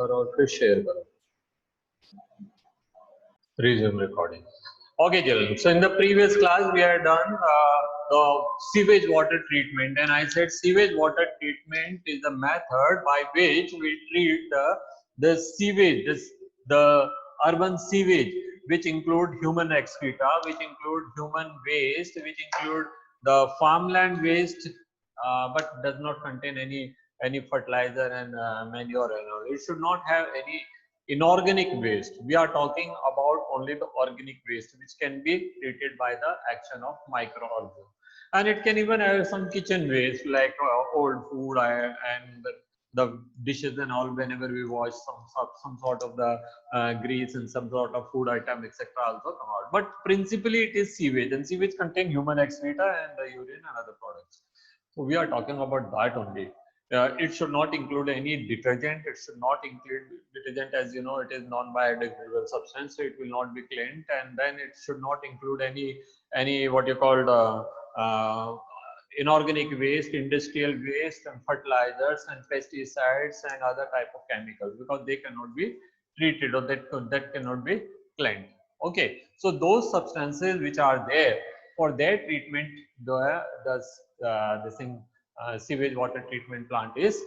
करो और फिर शेयर करो. Resume recording. Okay, children. So in the previous class we had done the sewage water treatment, and I said sewage water treatment is the method by which we treat the sewage, the urban sewage, which include human excreta, which include human waste, which include the farmland waste, but does not contain any fertilizer and manure and all. It should not have any inorganic waste. We are talking about only the organic waste, which can be treated by the action of microorganisms. And it can even have some kitchen waste like old food and the dishes and all. Whenever we wash some sort of the grease and some sort of food item, etc., also come out. But principally it is sewage, and sewage contain human excreta and the urine and other products. So we are talking about that only. It should not include any detergent. It should not include detergent, as you know, it is non-biodegradable substance, so it will not be cleaned. And then it should not include any what you call inorganic waste, industrial waste, and fertilizers and pesticides and other type of chemicals, because they cannot be treated, or that cannot be cleaned. Okay, so those substances which are there, for their treatment, sewage water treatment plant is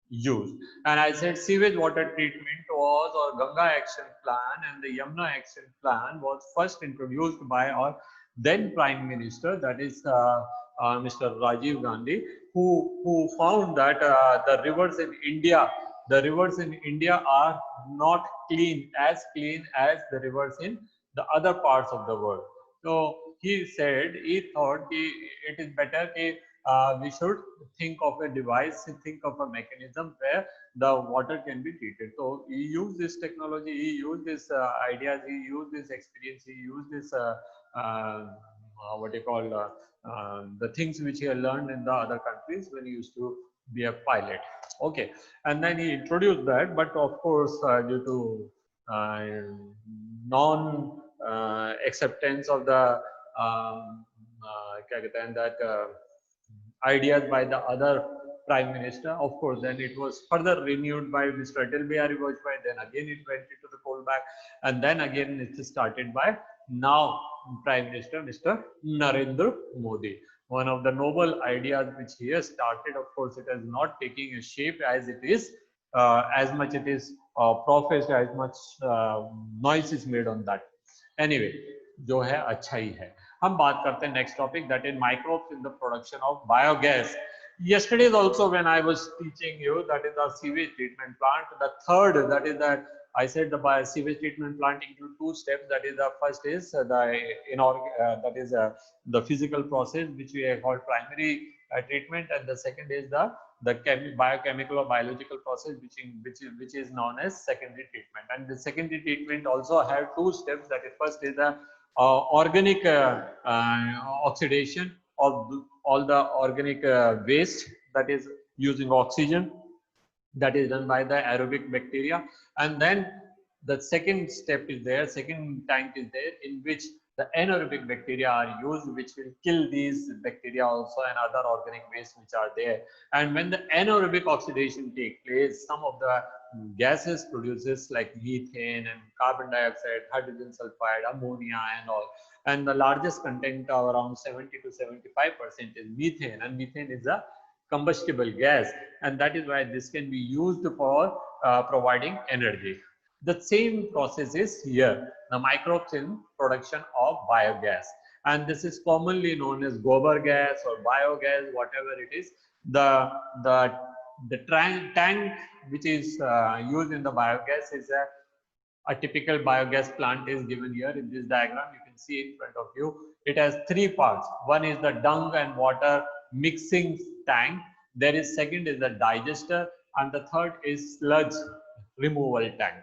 used. And I said sewage water treatment was, or Ganga Action Plan and the Yamuna Action Plan was first introduced by our then Prime Minister, that is Mr. Rajiv Gandhi, who found that the rivers in India are not clean as the rivers in the other parts of the world. So he thought it is better we should think of a device, think of a mechanism where the water can be treated. So he used this technology, he used this ideas, he used this experience, he used this what you call the things which he had learned in the other countries when he used to be a pilot. Okay, and then he introduced that, but of course due to non acceptance of the ideas by the other prime minister, of course, then it was further renewed by Mr. Atal Bihari Vajpayee. Then again it went into the fallback, and then again it started by now Prime Minister Mr. Narendra Modi. One of the noble ideas which he has started, of course, it is not taking a shape as it is, as much it is professed, as much noise is made on that. Anyway, जो है अच्छा ही है. हम बात करते हैं next topic, that is microbes in the production of biogas. Yesterday also when I was teaching you, that is the sewage treatment plant. The third, that is that I said the sewage treatment plant include two steps. That is the first is the physical process, which we have called primary treatment, and the second is the biochemical or biological process, which is known as secondary treatment. And the secondary treatment also have two steps. That is, first is the organic oxidation of all the organic waste, that is using oxygen, that is done by the aerobic bacteria. And then the second step is there, second tank is there, in which the anaerobic bacteria are used, which will kill these bacteria also and other organic waste which are there. And when the anaerobic oxidation takes place, some of the gases produces like methane and carbon dioxide, hydrogen sulfide, ammonia and all. And the largest content of around 70 to 75% is methane, and methane is a combustible gas, and that is why this can be used for providing energy. The same process is here, the microbes in production of biogas, and this is commonly known as gobar gas or biogas, whatever it is. The tank which is used in the biogas is a typical biogas plant is given here in this diagram. You can see in front of you. It has three parts. One is the dung and water mixing tank. There is second is the digester, and the third is sludge removal tank.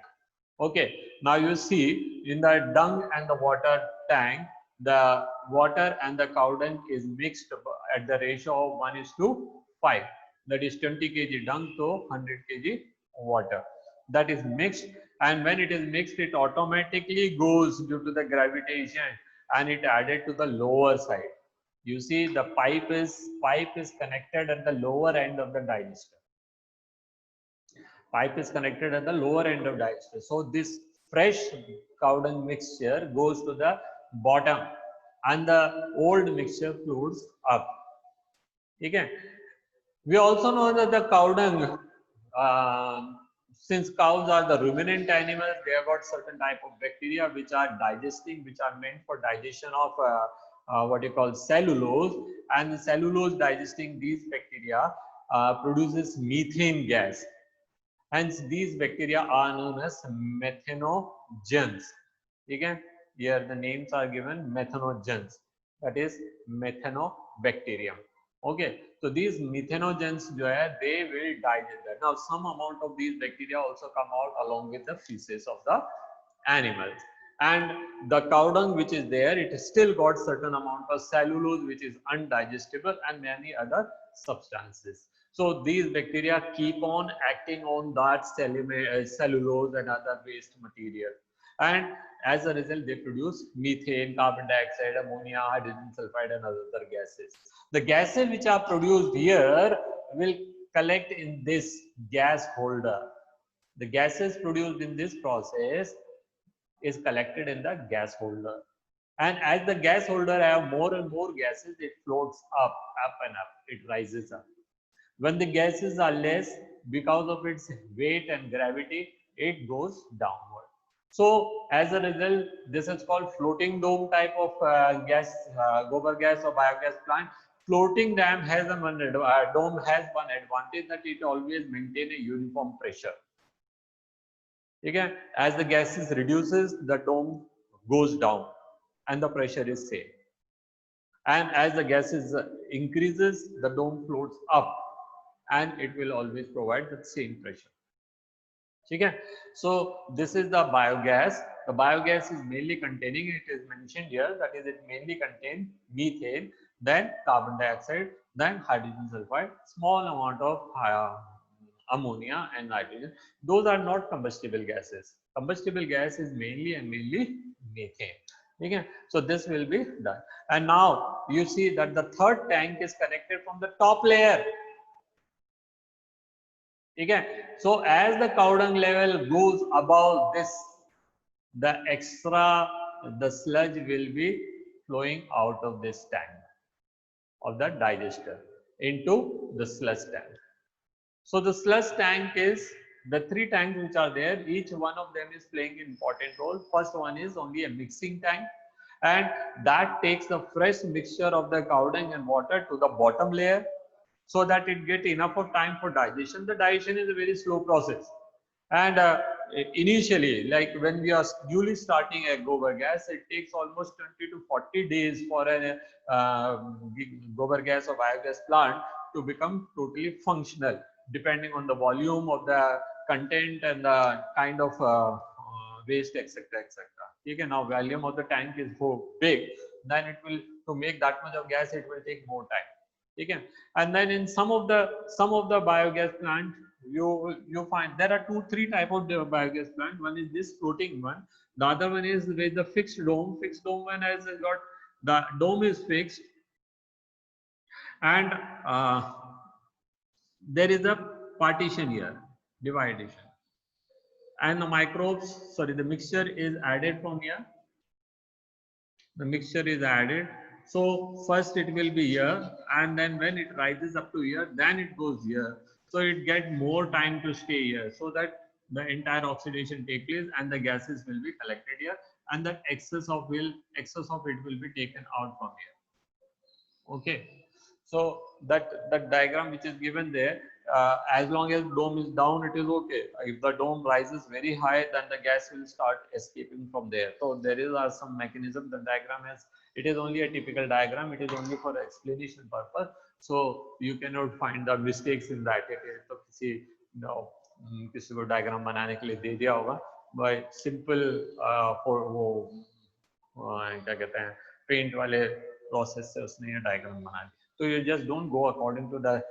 Okay, now you see in the dung and the water tank, the water and the cow dung is mixed at the ratio of 1:5. That is 20 kg dung to 100 kg water. That is mixed, and when it is mixed, it automatically goes due to the gravitation, and it added to the lower side. You see the pipe is connected at the lower end of the digester. Pipe is connected at the lower end of digester. So this fresh cow dung mixture goes to the bottom and the old mixture flows up. Okay. We also know that the cow dung, since cows are the ruminant animals, they have got certain type of bacteria which are digesting, which are meant for digestion of what you call cellulose, and the cellulose digesting these bacteria produces methane gas. Hence, these bacteria are known as methanogens. Again, here the names are given methanogens. That is methanobacterium. Okay, so these methanogens, they will digest that. Now, some amount of these bacteria also come out along with the feces of the animals. And the cow dung which is there, it still got certain amount of cellulose which is undigestible and many other substances. So these bacteria keep on acting on that cellulose and other waste material. And as a result, they produce methane, carbon dioxide, ammonia, hydrogen sulfide, and other gases. The gases which are produced here will collect in this gas holder. The gases produced in this process is collected in the gas holder. And as the gas holder have more and more gases, it floats up and up, it rises up. When the gases are less, because of its weight and gravity, it goes downward. So as a result, this is called floating dome type of gas, gobar gas or biogas plant. Floating dome has one advantage, that it always maintain a uniform pressure. Okay? As the gases reduces, the dome goes down and the pressure is same. And as the gases increases, the dome floats up and it will always provide the same pressure. Okay? So this is the biogas. The biogas is mainly containing, it is mentioned here, that is, it mainly contains methane, then carbon dioxide, then hydrogen sulfide, small amount of ammonia and nitrogen. Those are not combustible gases. Combustible gas is mainly methane. Okay? So this will be done. And now you see that the third tank is connected from the top layer. Okay? So as the cow dung level goes above this, the sludge will be flowing out of this tank of the digester into the sludge tank. So the sludge tank is the three tanks which are there. Each one of them is playing an important role. First one is only a mixing tank, and that takes the fresh mixture of the cow dung and water to the bottom layer, so that it get enough of time for digestion. The digestion is a very slow process. And initially, like when we are newly starting a gobar gas, it takes almost 20 to 40 days for a gobar gas or biogas plant to become totally functional, depending on the volume of the content and the kind of waste, etc., etc. Okay, now volume of the tank is so big, then it will, to make that much of gas, it will take more time. Okay, and then in some of the biogas plant, you find there are 2-3 type of biogas plant. One is this floating one, the other one is with the fixed dome. Fixed dome one has got, the dome is fixed, and there is a partition here, division, and the the mixture is added from here. The mixture is added. So first it will be here, and then when it rises up to here, then it goes here. So it get more time to stay here, so that the entire oxidation take place and the gases will be collected here, and the excess of it will be taken out from here. Okay, so that diagram which is given there, as long as dome is down, it is okay. If the dome rises very high, then the gas will start escaping from there. So there is some mechanism. The diagram has, it is only a typical diagram. It is only for explanation purpose. So you cannot find the mistakes in that. It is तो किसी को diagram बनाने के लिए दे दिया होगा, by simple for वो क्या कहते हैं, पेंट वाले process से उसने ये diagram बना दिया. So you just don't go according to the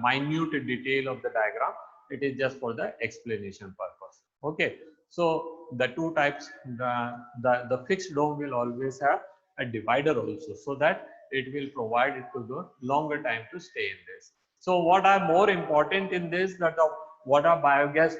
minute detail of the diagram. It is just for the explanation purpose. Okay. So the two types, the fixed dome will always have a divider also, so that it will provide it to the longer time to stay in this. So what are more important in this, that the what are biogas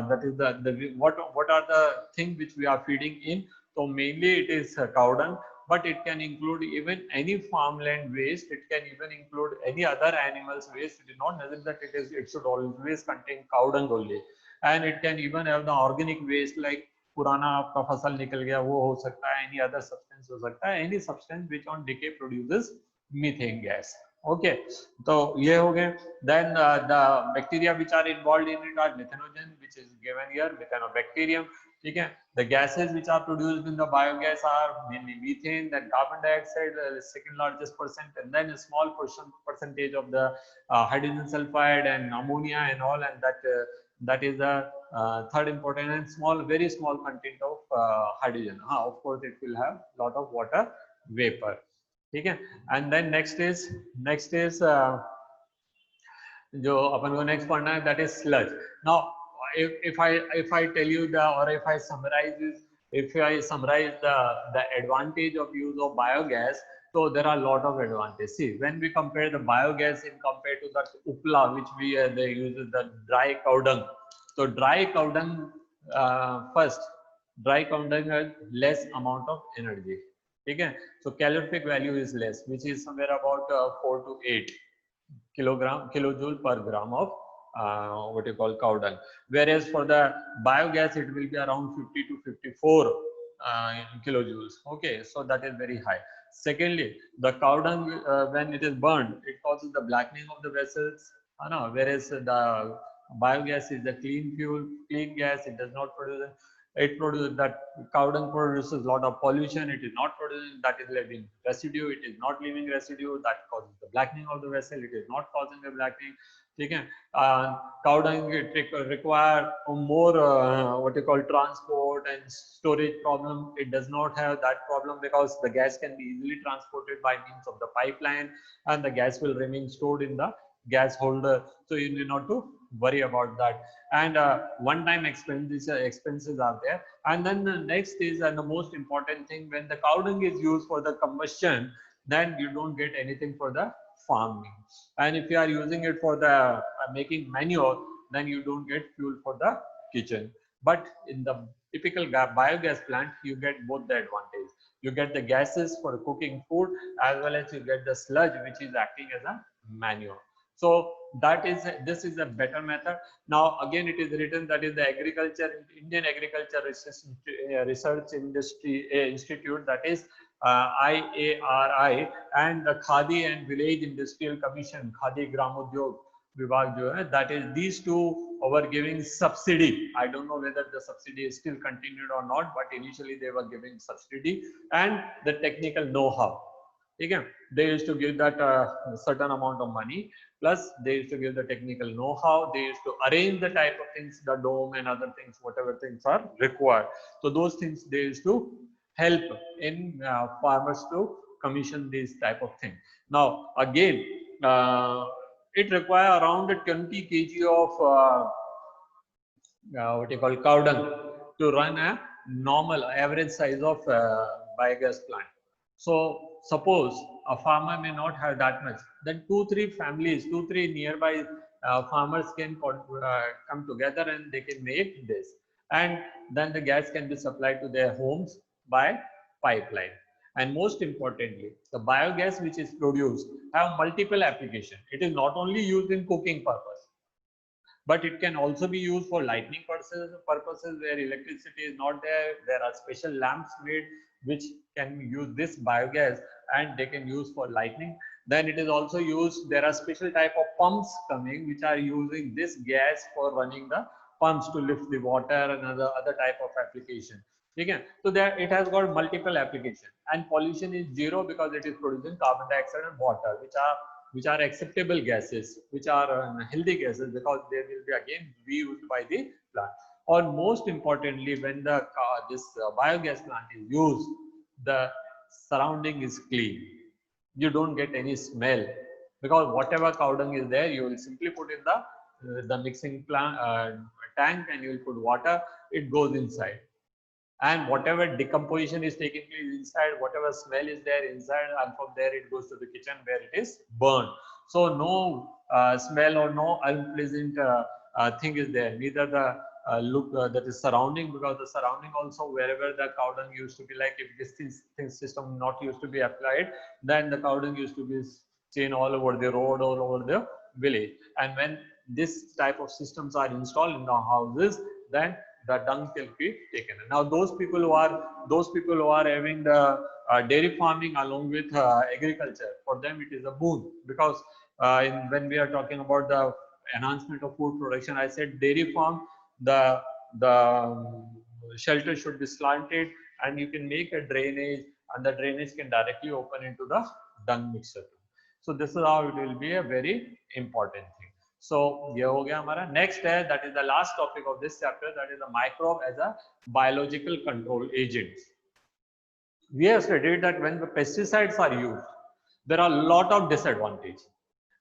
that is the what are the things which we are feeding in. So mainly it is cow dung, but it can include even any farmland waste. It can even include any other animals waste. It is not necessary that it should always contain cow dung only, and it can even have the organic waste like पुराना आपका फसल निकल गया वो हो सकता है, any other substance हो सकता है, any substance which on decay produces methane gas. Okay, तो ये हो गए. Then the bacteria which are involved in it are methanogen, which is given here, methanobacterium. ठीक है. The gases which are produced in the biogas are mainly methane, then carbon dioxide, the second largest percent, and then a small percentage of the hydrogen sulfide and ammonia and all, and that is the third important, and small, very small content of hydrogen. Of course, it will have lot of water vapor. ठीक है. And then next is जो अपन को next पढ़ना है, that is sludge. Now, if I tell you if I summarize the advantage of use of biogas, so there are a lot of advantages. See, when we compare the biogas in compared to the upla which they use the dry cow dung. So dry cow dung dry cow dung has less amount of energy. Okay, so calorific value is less, which is somewhere about 4 to 8 kilojoule per gram of what you call cow dung. Whereas for the biogas, it will be around 50 to 54 kilojoules. Okay, so that is very high. Secondly, the cow dung when it is burned, it causes the blackening of the vessels. Whereas the biogas is the clean fuel, clean gas. It does not produce. It produces that cow dung produces a lot of pollution. It is not producing, that is leaving residue. It is not leaving residue that causes the blackening of the vessel. It is not causing the blackening. Okay. Cow dung require more what you call transport and storage problem. It does not have that problem because the gas can be easily transported by means of the pipeline, and the gas will remain stored in the gas holder. So you need not to worry about that. And one-time expenses are there. And then the next is, and the most important thing, when the cow dung is used for the combustion, then you don't get anything for the farming. And if you are using it for the making manure, then you don't get fuel for the kitchen. But in the typical biogas plant, you get both the advantage. You get the gases for cooking food, as well as you get the sludge, which is acting as a manure. So this is a better method. Now again, it is written that is the Indian Agriculture Research Institute, that is IARI, and the Khadi and Village Industrial Commission, Khadi Gram Udyog Vibhag jo hai, that is these two were giving subsidy. I don't know whether the subsidy is still continued or not, but initially they were giving subsidy and the technical know-how. Okay, they used to give that certain amount of money, plus they used to give the technical know-how. They used to arrange the type of things, the dome and other things, whatever things are required. So those things they used to help in farmers to commission these type of things. Now again, it requires around 20 kg of what you call cow dung to run a normal average size of biogas plant. So suppose a farmer may not have that much, then 2-3 families, 2-3 nearby farmers can come together and they can make this, and then the gas can be supplied to their homes by pipeline. And most importantly, the biogas which is produced have multiple applications. It is not only used in cooking purpose, but it can also be used for lighting purposes where electricity is not there. There are special lamps made which can use this biogas, and they can use for lighting. Then it is also used, there are special type of pumps coming which are using this gas for running the pumps to lift the water and other type of application. Okay, so there it has got multiple applications, and pollution is zero because it is producing carbon dioxide and water, which are acceptable gases, which are healthy gases, because they will be again be used by the plant. Or most importantly, when the this biogas plant is used, the surrounding is clean. You don't get any smell, because whatever cow dung is there, you will simply put in the mixing tank, and you will put water. It goes inside, and whatever decomposition is taking place inside, whatever smell is there inside, and from there it goes to the kitchen where it is burned. So no smell or no unpleasant thing is there, neither the look that is surrounding, because the surrounding also, wherever the cow dung used to be, like if this system not used to be applied, then the cow dung used to be seen all over the road, all over the village. And when this type of systems are installed in the houses, then the dung will be taken. Now those people who are having the dairy farming along with agriculture, for them it is a boon, because when we are talking about the enhancement of food production, I said dairy farm, the shelter should be slanted, and you can make a drainage, and the drainage can directly open into the dung mixer. So this is how it will be a very important thing. So ये हो गया हमारा. Next है, that is the last topic of this chapter, that is the microbe as a biological control agent. We have studied that when the pesticides are used, there are a lot of disadvantages.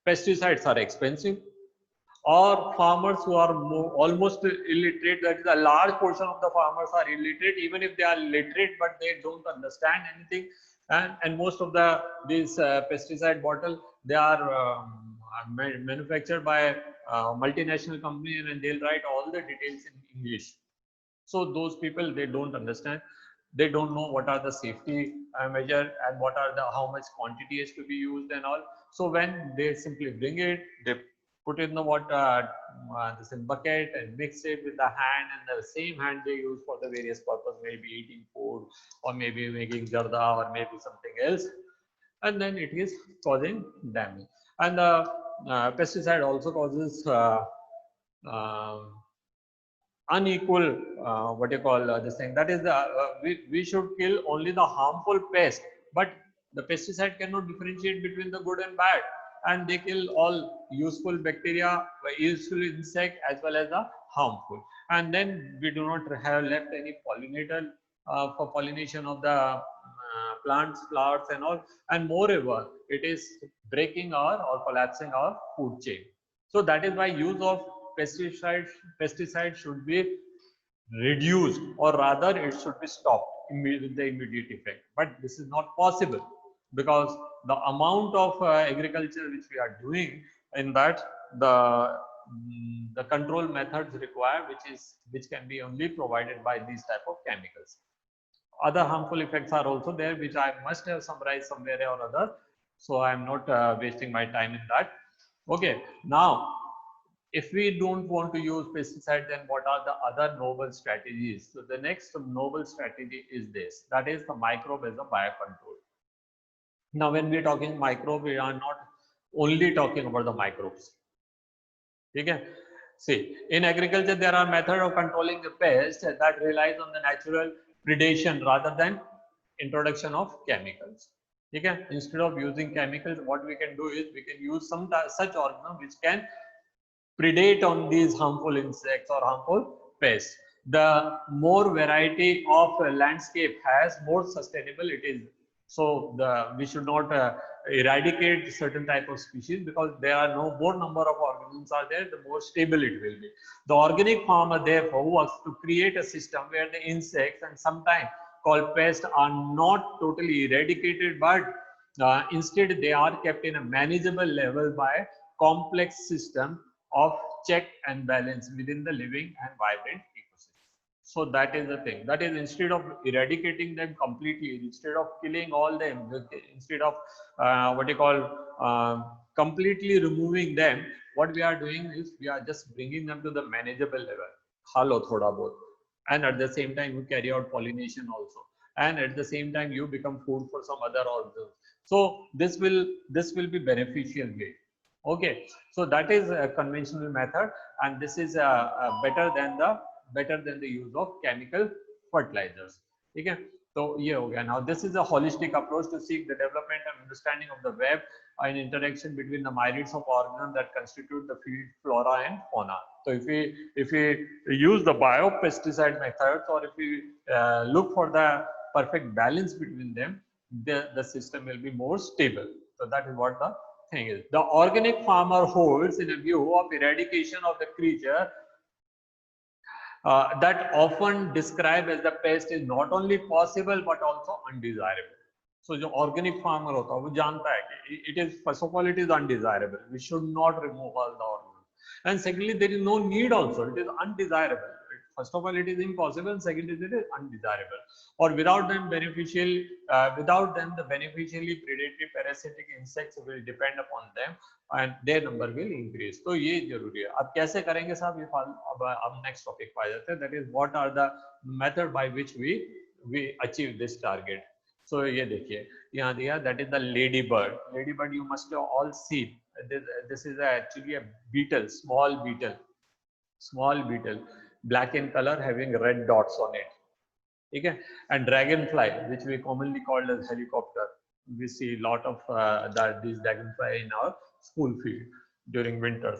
Pesticides are expensive, or farmers who are almost illiterate, that is a large portion of the farmers are illiterate, even if they are literate, but they don't understand anything. And most of these pesticide bottle, they are manufactured by multinational company, and they'll write all the details in English. So those people, they don't understand. They don't know what are the safety measure, and what are the how much quantity is to be used and all. So when they simply bring it, they put in the water, this in bucket, and mix it with the hand, and the same hand they use for the various purpose, maybe eating food, or maybe making jarda, or maybe something else, and then it is causing damage. And the pesticide also causes unequal what you call this thing, that is the we should kill only the harmful pest, but the pesticide cannot differentiate between the good and bad, and they kill all useful bacteria, useful insect, as well as the harmful. And then we do not have left any pollinator for pollination of the plants, flowers and all, and moreover it is breaking or collapsing our food chain. So that is why use of pesticide should be reduced, or rather it should be stopped with the immediate effect. But this is not possible, because the amount of agriculture which we are doing, in that the control methods required, which can be only provided by these type of chemicals. Other harmful effects are also there, which I must have summarized somewhere or other, so I am not wasting my time in that. Okay, now if we don't want to use pesticide, then what are the other noble strategies? So the next noble strategy is this, that is the microbe as a biocontrol. Now when we are talking microbe, we are not only talking about the microbes. Okay? See, in agriculture there are methods of controlling the pest that relies on the natural predation rather than introduction of chemicals. Okay? Instead of using chemicals, what we can do is we can use some such organism which can predate on these harmful insects or harmful pests. The more variety of landscape has, more sustainable it is. So we should not eradicate certain type of species, because there are no more number of organisms are there, the more stable it will be. The organic farmer therefore works to create a system where the insects, and sometimes called pests, are not totally eradicated, but instead they are kept in a manageable level by complex system of check and balance within the living and vibrant ecosystem. So that is the thing. That is, instead of eradicating them completely, instead of killing all them, instead of what you call completely removing them, what we are doing is we are just bringing them to the manageable level. Khalo thoda bahut. And at the same time you carry out pollination also, and at the same time you become food for some other organisms. So this will be beneficial way. Okay, so that is a conventional method, and this is better than the use of chemical fertilizers. Okay, so yeah, now this is a holistic approach to seek the development and understanding of the web and interaction between the myriads of organisms that constitute the field flora and fauna. So if we use the biopesticide methods, or if we look for the perfect balance between them, the system will be more stable. So that is what the thing is. The organic farmer holds in a view of eradication of the creature that often described as the pest is not only possible but also undesirable. So जो organic farmer होता है वो जानता है कि it is, first of all, it is undesirable. We should not remove all the organisms. And secondly, there is no need also. It is undesirable. First of all, it is impossible. And second, it is undesirable. Or without them, the beneficially predatory parasitic insects will depend upon them, and their number will increase. तो ये जरूरी है. अब कैसे करेंगे साहब? ये अब next topic पे आ जाते हैं. That is, what are the method by which we achieve this target. So ये देखिए यहाँ दिया, that is the ladybird. Ladybird you must have all seen. This is actually a beetle, small beetle, black in color, having red dots on it. Okay, and dragonfly, which we commonly call as helicopter. We see a lot of these dragonfly in our school field during winter.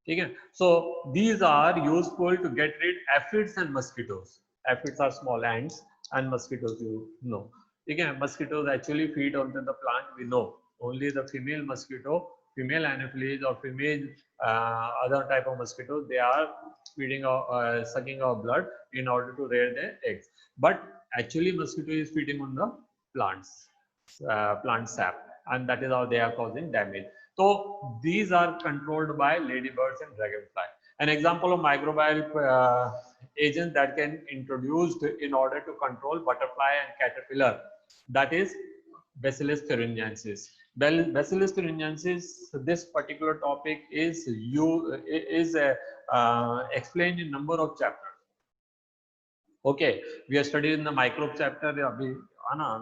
Okay, so these are useful to get rid aphids and mosquitoes. Aphids are small ants, and mosquitoes, you know. Okay, mosquitoes actually feed onto the plant. We know only the female mosquito, female anopheles or female other type of mosquitoes, they are feeding or sucking our blood in order to rear their eggs. But actually mosquito is feeding on the plants, plant sap, and that is how they are causing damage. So these are controlled by ladybirds and dragonfly. An example of microbial agent that can introduced in order to control butterfly and caterpillar, that is Bacillus thuringiensis. Bacillus thuringiensis, this particular topic is explained in number of chapters. Okay, we are studied in the microbe chapter.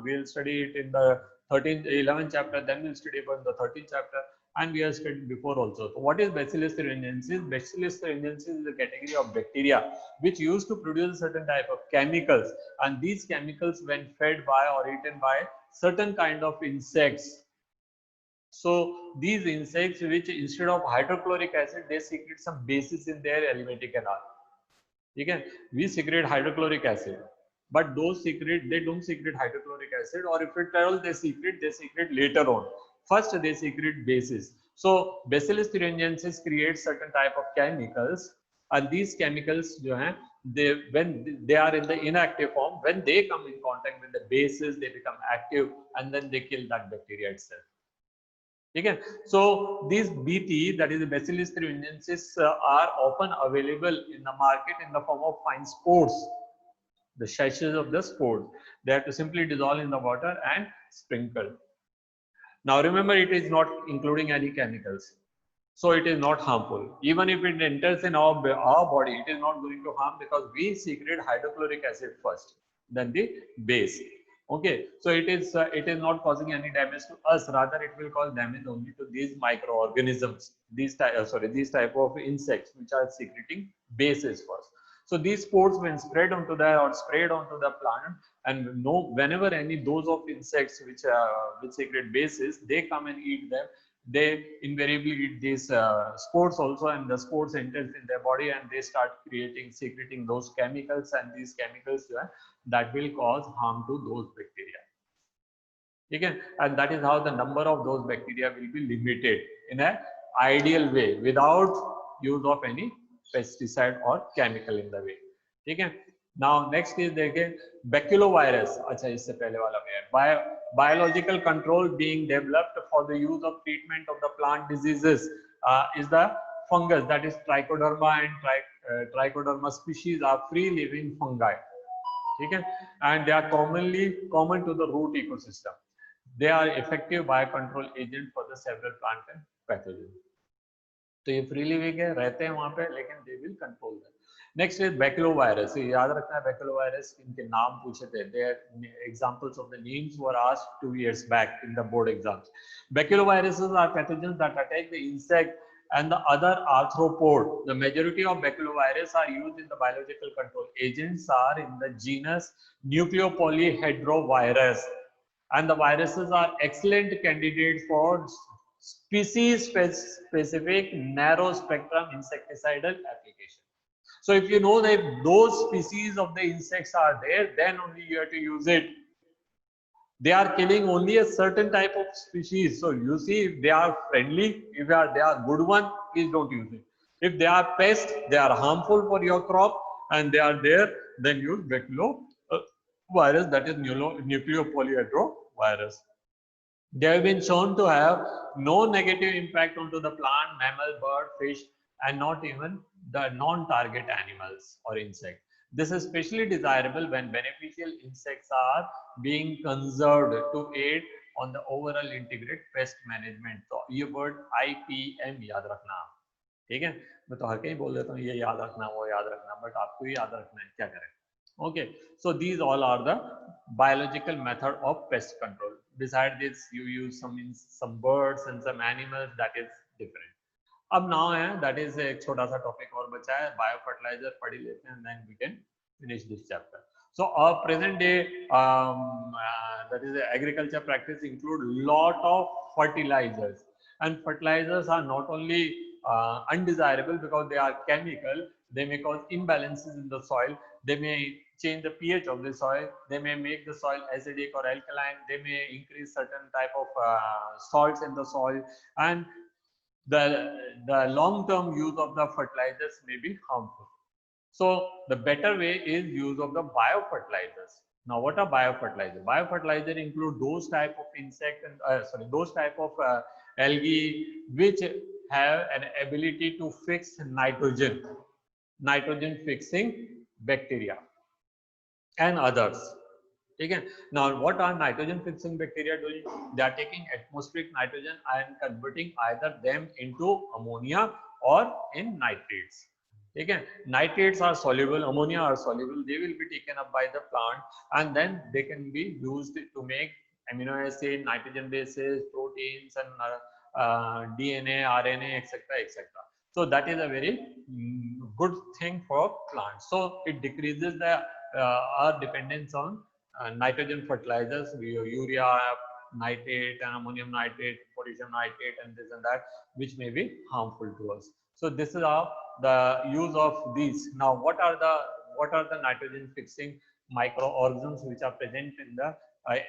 We'll study it in the 11th chapter. Then we'll study about the 13th chapter, and we have studied before also. So what is Bacillus thuringiensis? Bacillus thuringiensis is a category of bacteria which used to produce a certain type of chemicals, and these chemicals, when fed by or eaten by certain kind of insects. So these insects, which instead of hydrochloric acid, they secrete some bases in their alimentical canal. Okay, we secrete hydrochloric acid, but those they don't secrete hydrochloric acid, or if at all they secrete later on. First they secrete bases. So Bacillus thuringiensis creates certain type of chemicals, and these chemicals, when they are in the inactive form, when they come in contact with the bases, they become active, and then they kill that bacteria itself. Okay, so these BT, that is the Bacillus thuringiensis, are often available in the market in the form of fine spores, the sachets of the spores. They have to simply dissolve in the water and sprinkle. Now remember, it is not including any chemicals, so it is not harmful. Even if it enters in our body, it is not going to harm, because we secrete hydrochloric acid first, then the base. Okay, so it is not causing any damage to us. Rather, it will cause damage only to these microorganisms, these type of insects which are secreting bases first. So these spores, when spread onto sprayed onto the plant, and whenever any dose of insects which secrete bases, they come and eat them, they invariably eat these spores also, and the spores enters in their body, and they start secreting those chemicals, and these chemicals that will cause harm to those bacteria. Okay, and that is how the number of those bacteria will be limited in an ideal way, without use of any pesticide or chemical in the way. Okay, now next is again baculovirus. Acha, isse pehle wala mein hai. Biological control being developed for the use of treatment of the plant diseases is the fungus, that is Trichoderma, and Trichoderma species are free living fungi. Okay, and they are common to the root ecosystem. They are effective biocontrol agent for the several plant and pathogens. तो ये free living है, रहते हैं वहां पे, लेकिन they will control them. Next is baculovirus. याद रखना है baculovirus, इनके नाम पूछे थे. Their examples of the names were asked 2 years back in the board exams. Baculoviruses are pathogens that attack the insect and the other arthropod. The majority of baculovirus are used in the biological control agents are in the genus Nucleopolyhedrovirus, and the viruses are excellent candidates for species specific narrow spectrum insecticidal application. So if you know that those species of the insects are there, then only you have to use it. They are killing only a certain type of species. So you see, if they are friendly, if they are good one, please don't use it. If they are pests, they are harmful for your crop, and they are there, then use baculovirus, that is Nucleopolyhedrovirus. They have been shown to have no negative impact onto the plant, mammal, bird, fish, and not even the non-target animals or insects. This is especially desirable when beneficial insects are being conserved to aid on the overall integrated pest management. तो ये word IPM याद रखना, ठीक है? मैं तो हर कहीं बोल देता हूँ ये याद रखना वो याद रखना, बट आपको ये याद रखना है, क्या करें? Okay, so these all are the biological method of pest control. Besides this, you use some birds and some animals, that is different. अब now है that is एक छोटा सा topic और बचा है, बायो फर्टिलाइजर पढ़ ही लेते हैं, then we can finish this chapter. So our present day that is agriculture practice include lot of fertilizers, and fertilizers are not only undesirable because they are chemical. They may cause imbalances in the soil. They may change the pH of the soil. They may make the soil acidic or alkaline. They may increase certain type of salts in the soil, and the long-term use of the fertilizers may be harmful. So the better way is use of the biofertilizers. Now, what are biofertilizers? Biofertilizer include those type of insect and those type of algae which have an ability to fix nitrogen fixing bacteria and others. Okay. Now, what are nitrogen fixing bacteria doing? They are taking atmospheric nitrogen and converting either them into ammonia or in nitrates. Okay. Nitrates are soluble, ammonia are soluble. They will be taken up by the plant, and then they can be used to make amino acid, nitrogen bases, proteins, and DNA, RNA, etc., etc. So that is a very good thing for plants. So it decreases the our dependence on nitrogen fertilizers, urea, nitrate, and ammonium nitrate, potassium nitrate, and this and that, which may be harmful to us. So this is the use of these. Now, what are the nitrogen fixing microorganisms which are present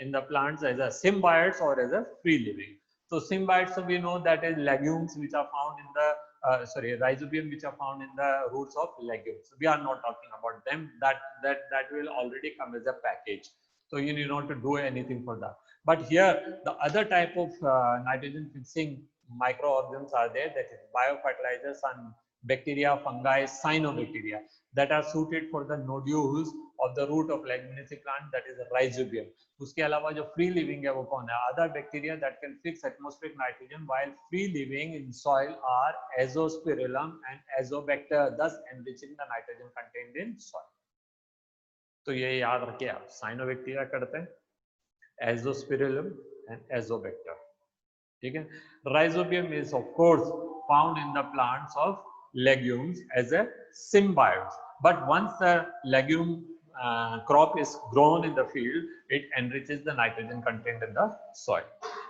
in the plants as a symbiotes or as a free living? So symbiotes, so we know that is legumes which are found in the rhizobium which are found in the roots of legumes. We are not talking about them. That will already come as a package. So you need not to do anything for that. But here the other type of nitrogen fixing microorganisms are there, that is biofertilizers and bacteria, fungi, cyanobacteria that are suited for the nodules of the root of leguminous plant, that is rhizobium. उसके अलावा जो free living है वो कौन है? Other bacteria that can fix atmospheric nitrogen while free living in soil are Azospirillum and Azobacter, thus enriching the nitrogen contained in soil. तो ये याद रखिए आप, साइनोबैक्टीरिया करते हैं, Azospirillum and Azobacter. ठीक है? Rhizobium is of course found in the plants of legumes as a symbiote, but once the legume crop is grown in the field, it enriches the nitrogen content in the soil.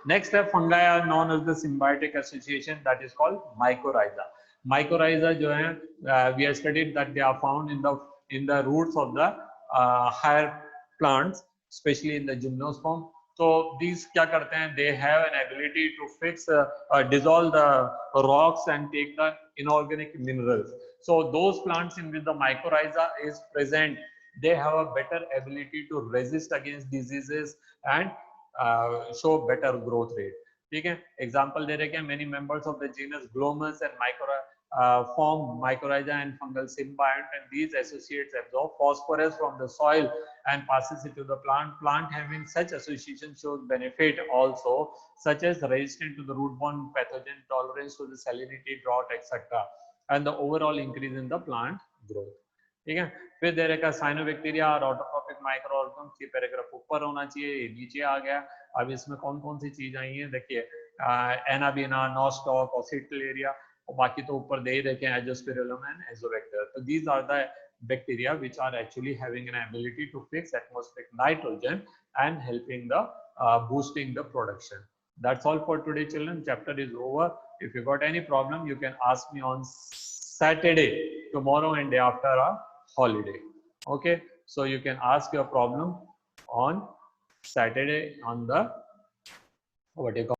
Next, fungi are known as the symbiotic association, that is called mycorrhiza. Mycorrhiza जो है, we have studied that they are found in the roots of the higher plants, especially in the gymnosperm. So these क्या करते हैं? They have an ability to fix, dissolve the rocks and take the inorganic minerals. So those plants in which the mycorrhiza is present, they have a better ability to resist against diseases and show better growth rate. ठीक है? Example दे रहे हैं, many members of the genus Glomus and form mycorrhiza and fungal symbiote, and these associates absorb phosphorus from the soil and passes it to the plant. Plant having such association shows benefit also, such as resistance to the root-borne pathogen, tolerance to the salinity, drought, etc., and the overall increase in the plant growth. ठीक है? फिर दे रखा cyanobacteria और autotrophic microorganism, ये paragraph ऊपर होना चाहिए, ये नीचे आ गया. अब इसमें कौन कौन सी चीज आई हैं देखिए, एनाबिना, नोस्टॉक, ऑसिटलेरिया, और बाकी तो ऊपर दे ही रखे हैं, एजोस्पिरिलम एंड एजोबैक्टर. तो these are the bacteria which are actually having an ability to fix atmospheric nitrogen and helping the boosting the production. That's all for today, children. Chapter is over. If you got any problem, you can ask me on Saturday, tomorrow and day after our holiday. Okay, so you can ask your problem on Saturday on the what do you call